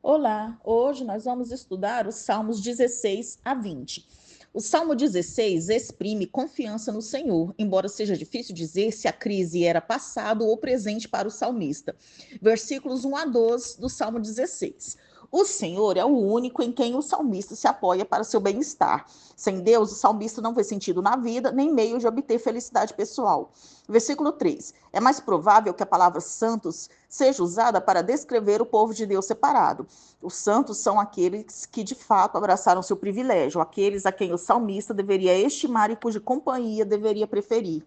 Olá, hoje nós vamos estudar os Salmos 16 a 20. O Salmo 16 exprime confiança no Senhor, embora seja difícil dizer se a crise era passado ou presente para o salmista. Versículos 1 a 12 do Salmo 16. O Senhor é o único em quem o salmista se apoia para seu bem-estar. Sem Deus, o salmista não vê sentido na vida, nem meio de obter felicidade pessoal. Versículo 3. É mais provável que a palavra santos seja usada para descrever o povo de Deus separado. Os santos são aqueles que de fato abraçaram seu privilégio, aqueles a quem o salmista deveria estimar e cuja companhia deveria preferir.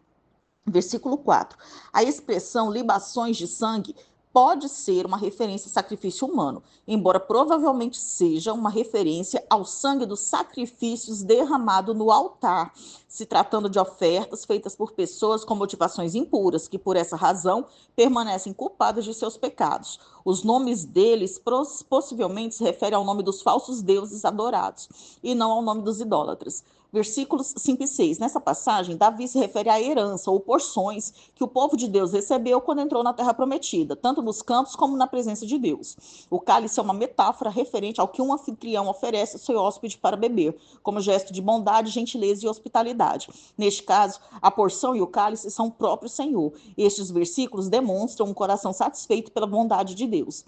Versículo 4. A expressão libações de sangue pode ser uma referência a sacrifício humano, embora provavelmente seja uma referência ao sangue dos sacrifícios derramado no altar, se tratando de ofertas feitas por pessoas com motivações impuras, que por essa razão permanecem culpadas de seus pecados. Os nomes deles possivelmente se referem ao nome dos falsos deuses adorados, e não ao nome dos idólatras. Versículos 5 e 6. Nessa passagem, Davi se refere à herança ou porções que o povo de Deus recebeu quando entrou na terra prometida, tanto nos campos como na presença de Deus. O cálice é uma metáfora referente ao que um anfitrião oferece ao seu hóspede para beber, como gesto de bondade, gentileza e hospitalidade. Neste caso, a porção e o cálice são o próprio Senhor. Estes versículos demonstram um coração satisfeito pela bondade de Deus.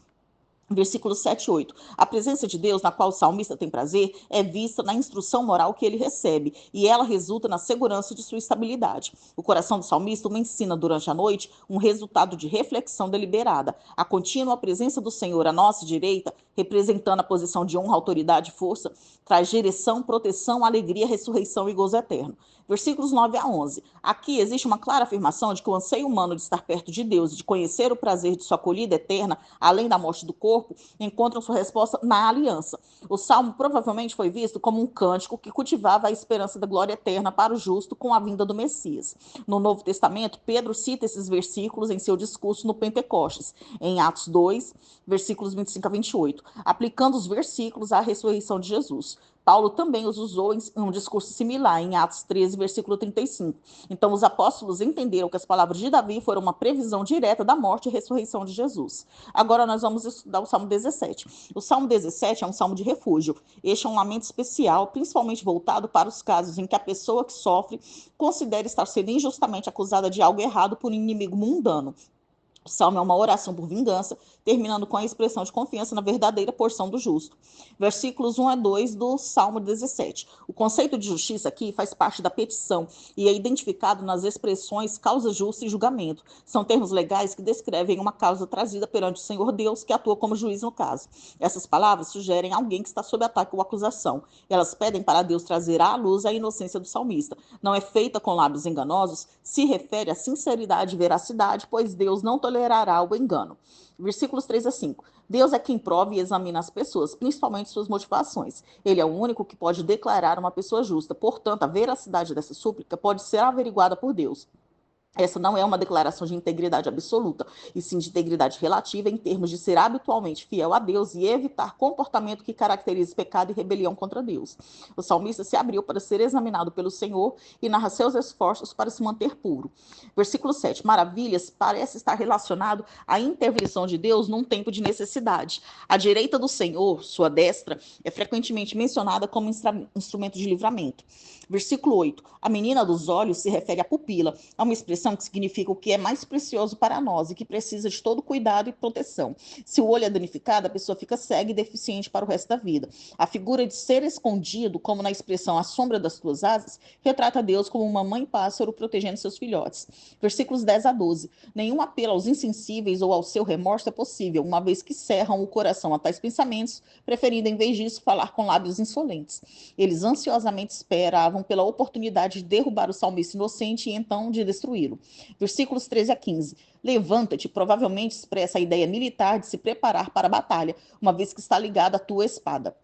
Versículos 7 e 8. A presença de Deus, na qual o salmista tem prazer, é vista na instrução moral que ele recebe, e ela resulta na segurança de sua estabilidade. O coração do salmista o ensina durante a noite um resultado de reflexão deliberada. A contínua presença do Senhor à nossa direita, representando a posição de honra, autoridade e força, traz direção, proteção, alegria, ressurreição e gozo eterno. Versículos 9 a 11. Aqui existe uma clara afirmação de que o anseio humano de estar perto de Deus e de conhecer o prazer de sua acolhida eterna, além da morte do corpo, encontram sua resposta na aliança. O salmo provavelmente foi visto como um cântico que cultivava a esperança da glória eterna para o justo com a vinda do Messias. No Novo Testamento, Pedro cita esses versículos em seu discurso no Pentecostes, em Atos 2, versículos 25 a 28, aplicando os versículos à ressurreição de Jesus. Paulo também os usou em um discurso similar, em Atos 13, versículo 35. Então, os apóstolos entenderam que as palavras de Davi foram uma previsão direta da morte e ressurreição de Jesus. Agora, nós vamos estudar o Salmo 17. O Salmo 17 é um salmo de refúgio. Este é um lamento especial, principalmente voltado para os casos em que a pessoa que sofre considera estar sendo injustamente acusada de algo errado por um inimigo mundano. O salmo é uma oração por vingança, terminando com a expressão de confiança na verdadeira porção do justo. Versículos 1 a 2 do Salmo 17. O conceito de justiça aqui faz parte da petição e é identificado nas expressões causa justa e julgamento. São termos legais que descrevem uma causa trazida perante o Senhor Deus, que atua como juiz no caso. Essas palavras sugerem alguém que está sob ataque ou acusação. Elas pedem para Deus trazer à luz a inocência do salmista. Não é feita com lábios enganosos, se refere à sinceridade e veracidade, pois Deus não tolerará o engano. Versículos 3 a 5. Deus é quem prova e examina as pessoas, principalmente suas motivações. Ele é o único que pode declarar uma pessoa justa. Portanto, a veracidade dessa súplica pode ser averiguada por Deus. Essa não é uma declaração de integridade absoluta, e sim de integridade relativa em termos de ser habitualmente fiel a Deus e evitar comportamento que caracterize pecado e rebelião contra Deus. O salmista se abriu para ser examinado pelo Senhor e narra seus esforços para se manter puro. Versículo 7. Maravilhas parece estar relacionado à intervenção de Deus num tempo de necessidade. A direita do Senhor, sua destra, é frequentemente mencionada como instrumento de livramento. Versículo 8. A menina dos olhos se refere à pupila, a uma expressão que significa o que é mais precioso para nós e que precisa de todo cuidado e proteção. Se o olho é danificado, a pessoa fica cega e deficiente para o resto da vida. A figura de ser escondido, como na expressão a sombra das tuas asas, retrata Deus como uma mãe pássaro protegendo seus filhotes. Versículos 10 a 12. Nenhum apelo aos insensíveis ou ao seu remorso é possível, uma vez que cerram o coração a tais pensamentos, preferindo, em vez disso, falar com lábios insolentes. Eles ansiosamente esperavam pela oportunidade de derrubar o salmista inocente e então de destruí-lo. Versículos 13 a 15. Levanta-te, provavelmente expressa a ideia militar de se preparar para a batalha, uma vez que está ligada à tua espada.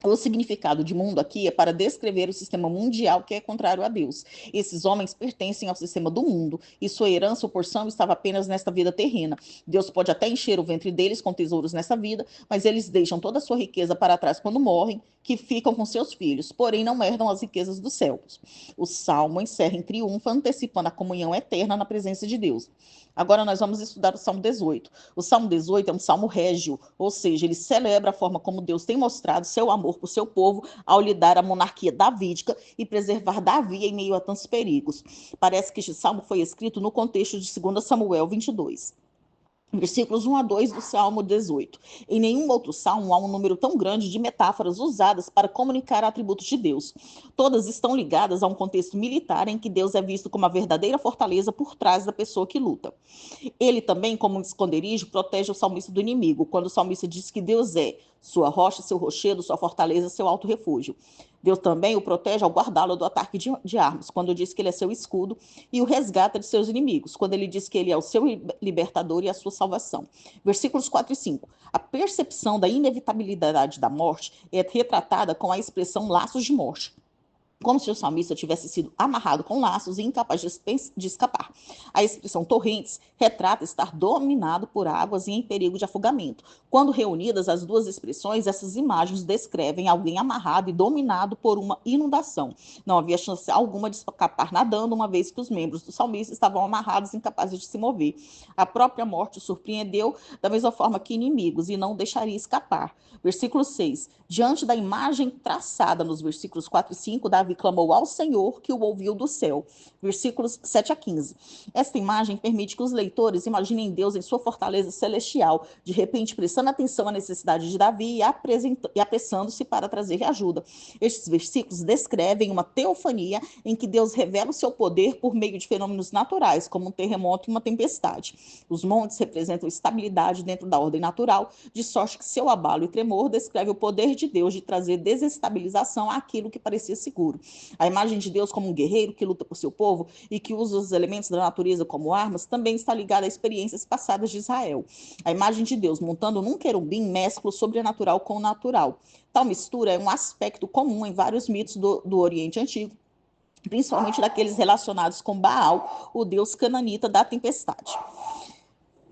O significado de mundo aqui é para descrever o sistema mundial que é contrário a Deus. Esses homens pertencem ao sistema do mundo e sua herança ou porção estava apenas nesta vida terrena. Deus pode até encher o ventre deles com tesouros nessa vida, mas eles deixam toda a sua riqueza para trás quando morrem, que ficam com seus filhos, porém não herdam as riquezas dos céus. O salmo encerra em triunfo, antecipando a comunhão eterna na presença de Deus. Agora nós vamos estudar o Salmo 18. O Salmo 18 é um salmo régio, ou seja, ele celebra a forma como Deus tem mostrado seu amor por seu povo ao lhe dar a monarquia davídica e preservar Davi em meio a tantos perigos. Parece que este salmo foi escrito no contexto de 2 Samuel 22. Versículos 1 a 2 do Salmo 18. Em nenhum outro salmo há um número tão grande de metáforas usadas para comunicar atributos de Deus. Todas estão ligadas a um contexto militar em que Deus é visto como a verdadeira fortaleza por trás da pessoa que luta. Ele também, como um esconderijo, protege o salmista do inimigo, quando o salmista diz que Deus é sua rocha, seu rochedo, sua fortaleza, seu alto refúgio. Deus também o protege ao guardá-lo do ataque de armas, quando diz que ele é seu escudo, e o resgata de seus inimigos, quando ele diz que ele é o seu libertador e a sua salvação. Versículos 4 e 5. A percepção da inevitabilidade da morte é retratada com a expressão laços de morte, como se o salmista tivesse sido amarrado com laços e incapaz de escapar. A expressão torrentes retrata estar dominado por águas e em perigo de afogamento. Quando reunidas as duas expressões, essas imagens descrevem alguém amarrado e dominado por uma inundação. Não havia chance alguma de escapar nadando, uma vez que os membros do salmista estavam amarrados e incapazes de se mover. A própria morte o surpreendeu da mesma forma que inimigos e não deixaria escapar. Versículo 6. Diante da imagem traçada nos versículos 4 e 5, Davi clamou ao Senhor, que o ouviu do céu. Versículos 7 a 15. Esta imagem permite que os leitores imaginem Deus em sua fortaleza celestial, de repente prestando atenção à necessidade de Davi e apressando-se para trazer ajuda. Estes versículos descrevem uma teofania em que Deus revela o seu poder por meio de fenômenos naturais, como um terremoto e uma tempestade. Os montes representam estabilidade dentro da ordem natural, de sorte que seu abalo e tremor descreve o poder de Deus de trazer desestabilização àquilo que parecia seguro. A imagem de Deus como um guerreiro que luta por seu povo e que usa os elementos da natureza como armas também está ligada a experiências passadas de Israel. A imagem de Deus montando num querubim mescla o sobrenatural com o natural. Tal mistura é um aspecto comum em vários mitos do Oriente Antigo, principalmente daqueles relacionados com Baal, o deus cananita da tempestade.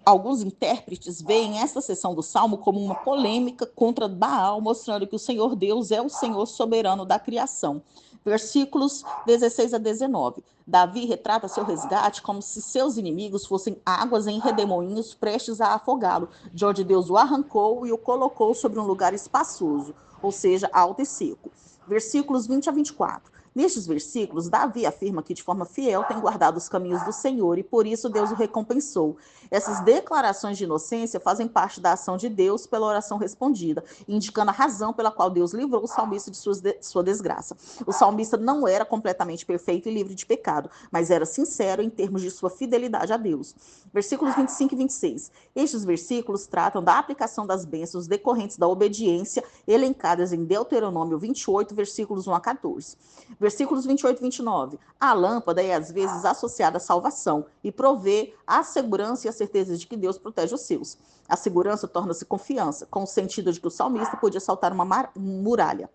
Alguns intérpretes veem esta seção do Salmo como uma polêmica contra Baal, mostrando que o Senhor Deus é o Senhor soberano da criação. Versículos 16 a 19. Davi retrata seu resgate como se seus inimigos fossem águas em redemoinhos prestes a afogá-lo, de onde Deus o arrancou e o colocou sobre um lugar espaçoso, ou seja, alto e seco. Versículos 20 a 24. Nestes versículos, Davi afirma que de forma fiel tem guardado os caminhos do Senhor e por isso Deus o recompensou. Essas declarações de inocência fazem parte da ação de Deus pela oração respondida, indicando a razão pela qual Deus livrou o salmista de sua desgraça. O salmista não era completamente perfeito e livre de pecado, mas era sincero em termos de sua fidelidade a Deus. Versículos 25 e 26. Estes versículos tratam da aplicação das bênçãos decorrentes da obediência, elencadas em Deuteronômio 28, versículos 1 a 14. Versículos 28 e 29. A lâmpada é às vezes associada à salvação e provê a segurança e a certeza de que Deus protege os seus. A segurança torna-se confiança, com o sentido de que o salmista podia saltar uma muralha.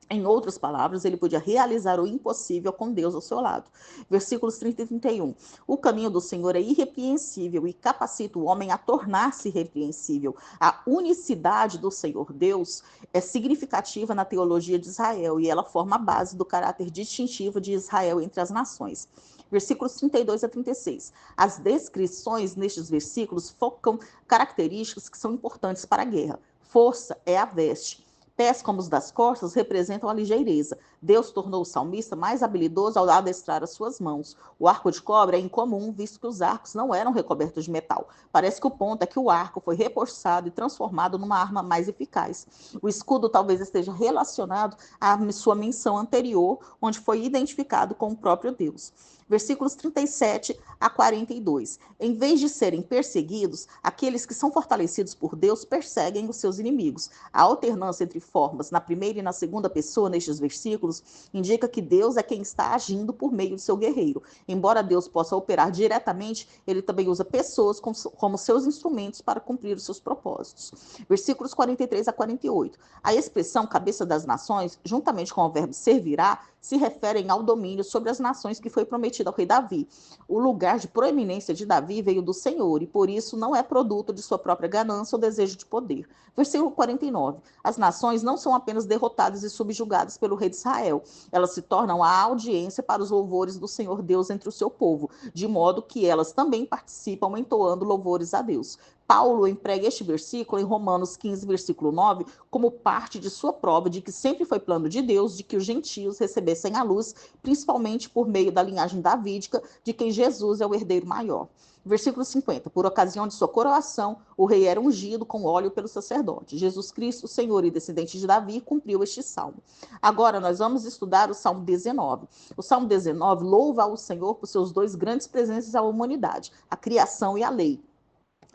Em outras palavras, ele podia realizar o impossível com Deus ao seu lado. Versículos 30 e 31. O caminho do Senhor é irrepreensível e capacita o homem a tornar-se irrepreensível. A unicidade do Senhor Deus é significativa na teologia de Israel e ela forma a base do caráter distintivo de Israel entre as nações. Versículos 32 a 36. As descrições nestes versículos focam características que são importantes para a guerra. Força é a veste. Pés como os das costas representam a ligeireza. Deus tornou o salmista mais habilidoso ao adestrar as suas mãos. O arco de cobre é incomum, visto que os arcos não eram recobertos de metal. Parece que o ponto é que o arco foi reforçado e transformado numa arma mais eficaz. O escudo talvez esteja relacionado à sua menção anterior, onde foi identificado com o próprio Deus. Versículos 37 a 42. Em vez de serem perseguidos, aqueles que são fortalecidos por Deus perseguem os seus inimigos. A alternância entre formas na primeira e na segunda pessoa nestes versículos indica que Deus é quem está agindo por meio de seu guerreiro. Embora Deus possa operar diretamente, ele também usa pessoas como seus instrumentos para cumprir os seus propósitos. Versículos 43 a 48. A expressão cabeça das nações, juntamente com o verbo servirá, se referem ao domínio sobre as nações que foi prometido ao rei Davi. O lugar de proeminência de Davi veio do Senhor e por isso não é produto de sua própria ganância ou desejo de poder. Versículo 49. As nações não são apenas derrotadas e subjugadas pelo rei de Israel, elas se tornam a audiência para os louvores do Senhor Deus entre o seu povo, de modo que elas também participam entoando louvores a Deus. Paulo emprega este versículo em Romanos 15, versículo 9, como parte de sua prova de que sempre foi plano de Deus de que os gentios recebessem a luz, principalmente por meio da linhagem davídica, de quem Jesus é o herdeiro maior. Versículo 50. Por ocasião de sua coroação, o rei era ungido com óleo pelo sacerdote. Jesus Cristo, Senhor e descendente de Davi, cumpriu este salmo. Agora nós vamos estudar o Salmo 19. O Salmo 19 louva ao Senhor por seus dois grandes presentes à humanidade, a criação e a lei.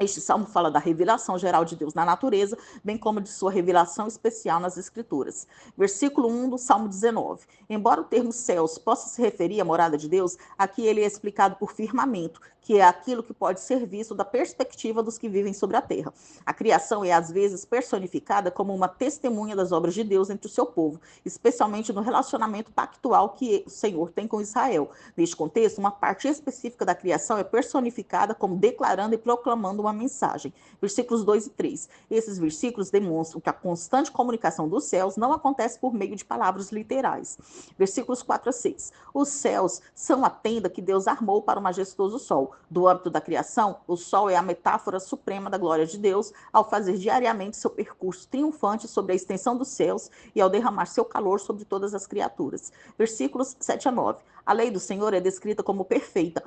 Este salmo fala da revelação geral de Deus na natureza, bem como de sua revelação especial nas Escrituras. Versículo 1 do Salmo 19. Embora o termo céus possa se referir à morada de Deus, aqui ele é explicado por firmamento, que é aquilo que pode ser visto da perspectiva dos que vivem sobre a terra. A criação é às vezes personificada como uma testemunha das obras de Deus entre o seu povo, especialmente no relacionamento pactual que o Senhor tem com Israel. Neste contexto, uma parte específica da criação é personificada como declarando e proclamando uma mensagem. Versículos 2 e 3. Esses versículos demonstram que a constante comunicação dos céus não acontece por meio de palavras literais. Versículos 4 a 6. Os céus são a tenda que Deus armou para o majestoso sol. Do âmbito da criação, o sol é a metáfora suprema da glória de Deus ao fazer diariamente seu percurso triunfante sobre a extensão dos céus e ao derramar seu calor sobre todas as criaturas. Versículos 7 a 9. A lei do Senhor é descrita como perfeita,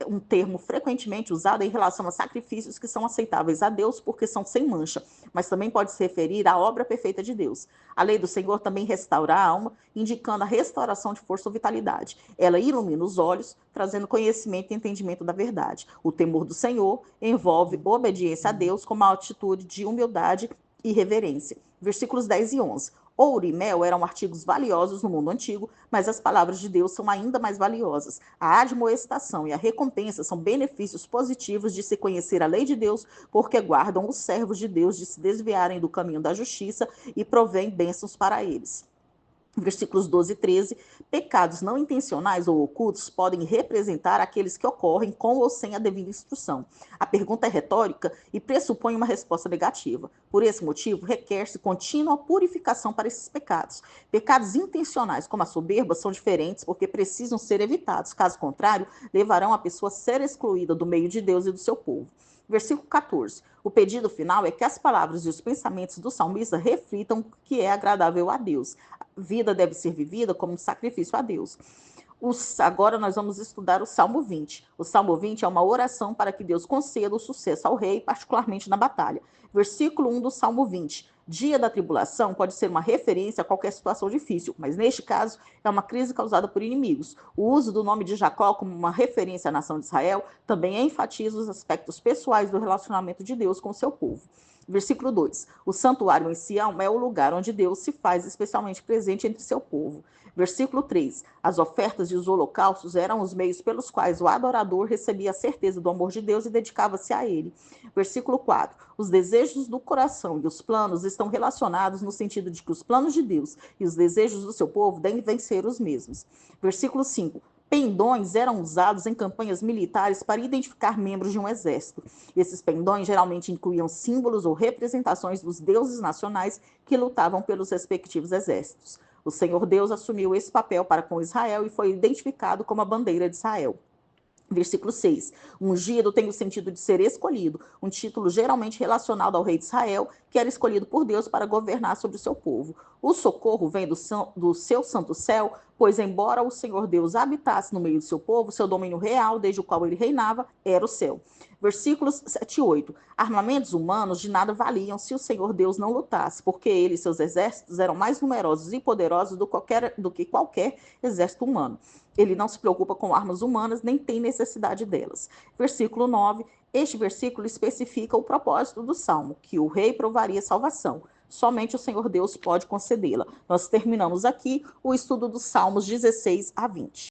um termo frequentemente usado em relação a sacrifícios que são aceitáveis a Deus porque são sem mancha, mas também pode se referir à obra perfeita de Deus. A lei do Senhor também restaura a alma, indicando a restauração de força ou vitalidade. Ela ilumina os olhos, trazendo conhecimento e entendimento da verdade. O temor do Senhor envolve obediência a Deus com uma atitude de humildade e reverência. Versículos 10 e 11. Ouro e mel eram artigos valiosos no mundo antigo, mas as palavras de Deus são ainda mais valiosas. A admoestação e a recompensa são benefícios positivos de se conhecer a lei de Deus, porque guardam os servos de Deus de se desviarem do caminho da justiça e provêm bênçãos para eles. Versículos 12 e 13, pecados não intencionais ou ocultos podem representar aqueles que ocorrem com ou sem a devida instrução. A pergunta é retórica e pressupõe uma resposta negativa. Por esse motivo, requer-se contínua purificação para esses pecados. Pecados intencionais, como a soberba, são diferentes porque precisam ser evitados. Caso contrário, levarão a pessoa a ser excluída do meio de Deus e do seu povo. Versículo 14. O pedido final é que as palavras e os pensamentos do salmista reflitam o que é agradável a Deus. A vida deve ser vivida como um sacrifício a Deus. Agora nós vamos estudar o Salmo 20. O Salmo 20 é uma oração para que Deus conceda o sucesso ao rei, particularmente na batalha. Versículo 1 do Salmo 20. Dia da tribulação pode ser uma referência a qualquer situação difícil, mas neste caso é uma crise causada por inimigos. O uso do nome de Jacó como uma referência à nação de Israel também enfatiza os aspectos pessoais do relacionamento de Deus com o seu povo. Versículo 2. O santuário em Sião é o lugar onde Deus se faz especialmente presente entre seu povo. Versículo 3. As ofertas e os holocaustos eram os meios pelos quais o adorador recebia a certeza do amor de Deus e dedicava-se a ele. Versículo 4. Os desejos do coração e os planos estão relacionados no sentido de que os planos de Deus e os desejos do seu povo devem ser os mesmos. Versículo 5. Pendões eram usados em campanhas militares para identificar membros de um exército. Esses pendões geralmente incluíam símbolos ou representações dos deuses nacionais que lutavam pelos respectivos exércitos. O Senhor Deus assumiu esse papel para com Israel e foi identificado como a bandeira de Israel. Versículo 6. Ungido tem o sentido de ser escolhido, um título geralmente relacionado ao rei de Israel, que era escolhido por Deus para governar sobre o seu povo. O socorro vem do seu santo céu Pois, embora o Senhor Deus habitasse no meio do seu povo, seu domínio real, desde o qual ele reinava, era o céu. Versículos 7 e 8. Armamentos humanos de nada valiam se o Senhor Deus não lutasse, porque ele e seus exércitos eram mais numerosos e poderosos do que qualquer exército humano. Ele não se preocupa com armas humanas, nem tem necessidade delas. Versículo 9. Este versículo especifica o propósito do salmo, que o rei provaria salvação. Somente o Senhor Deus pode concedê-la. Nós terminamos aqui o estudo dos Salmos 16 a 20.